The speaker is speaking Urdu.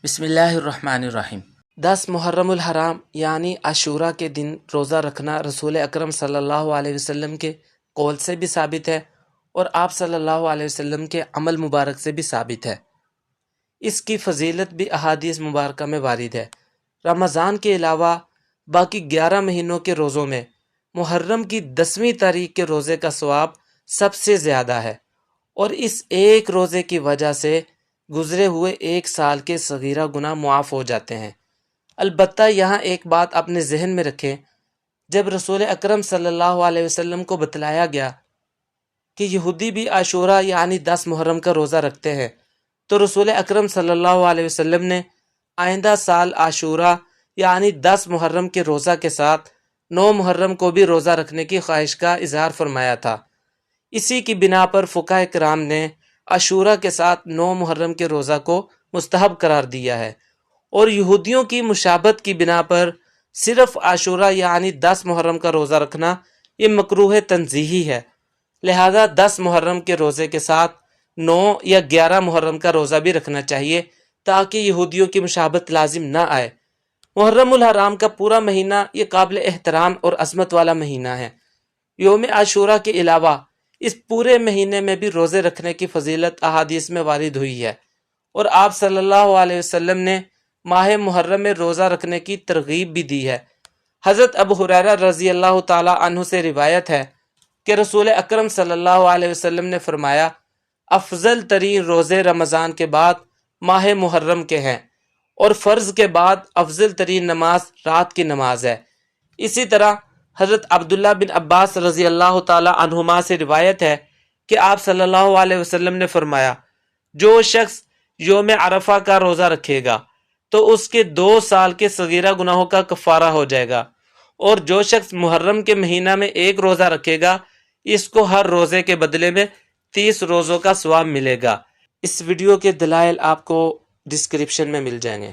بسم اللہ الرحمن الرحیم۔ 10 محرم الحرام یعنی عاشورہ کے دن روزہ رکھنا رسول اکرم صلی اللہ علیہ وسلم کے قول سے بھی ثابت ہے اور آپ صلی اللہ علیہ وسلم کے عمل مبارک سے بھی ثابت ہے۔ اس کی فضیلت بھی احادیث مبارکہ میں وارد ہے۔ رمضان کے علاوہ باقی 11 مہینوں کے روزوں میں محرم کی 10ویں تاریخ کے روزے کا ثواب سب سے زیادہ ہے، اور اس ایک روزے کی وجہ سے گزرے ہوئے 1 سال کے صغیرہ گناہ معاف ہو جاتے ہیں۔ البتہ یہاں ایک بات اپنے ذہن میں رکھیں، جب رسول اکرم صلی اللہ علیہ وسلم کو بتلایا گیا کہ یہودی بھی عاشورہ یعنی 10 محرم کا روزہ رکھتے ہیں، تو رسول اکرم صلی اللہ علیہ وسلم نے آئندہ سال عاشورہ یعنی 10 محرم کے روزہ کے ساتھ 9 محرم کو بھی روزہ رکھنے کی خواہش کا اظہار فرمایا تھا۔ اسی کی بنا پر فقہاء کرام نے عاشورہ کے ساتھ 9 محرم کے روزہ کو مستحب قرار دیا ہے، اور یہودیوں کی مشابہت کی بنا پر صرف عاشورہ یعنی 10 محرم کا روزہ رکھنا یہ مکروہ تنزیہی ہے۔ لہذا 10 محرم کے روزے کے ساتھ 9 یا 11 محرم کا روزہ بھی رکھنا چاہیے تاکہ یہودیوں کی مشابہت لازم نہ آئے۔ محرم الحرام کا پورا مہینہ یہ قابل احترام اور عظمت والا مہینہ ہے۔ یوم عاشورہ کے علاوہ اس پورے مہینے میں بھی روزے رکھنے کی فضیلت احادیث میں وارد ہوئی ہے، اور آپ صلی اللہ علیہ وسلم نے ماہ محرم میں روزہ رکھنے کی ترغیب بھی دی ہے۔ حضرت ابو ہریرہ رضی اللہ تعالی عنہ سے روایت ہے کہ رسول اکرم صلی اللہ علیہ وسلم نے فرمایا، افضل ترین روزے رمضان کے بعد ماہ محرم کے ہیں، اور فرض کے بعد افضل ترین نماز رات کی نماز ہے۔ اسی طرح حضرت عبداللہ بن عباس رضی اللہ تعالی عنہما سے روایت ہے کہ آپ صلی اللہ علیہ وسلم نے فرمایا، جو شخص یوم عرفہ کا روزہ رکھے گا تو اس کے 2 سال کے صغیرہ گناہوں کا کفارہ ہو جائے گا، اور جو شخص محرم کے مہینہ میں 1 روزہ رکھے گا اس کو ہر روزے کے بدلے میں 30 روزوں کا ثواب ملے گا۔ اس ویڈیو کے دلائل آپ کو ڈسکرپشن میں مل جائیں گے۔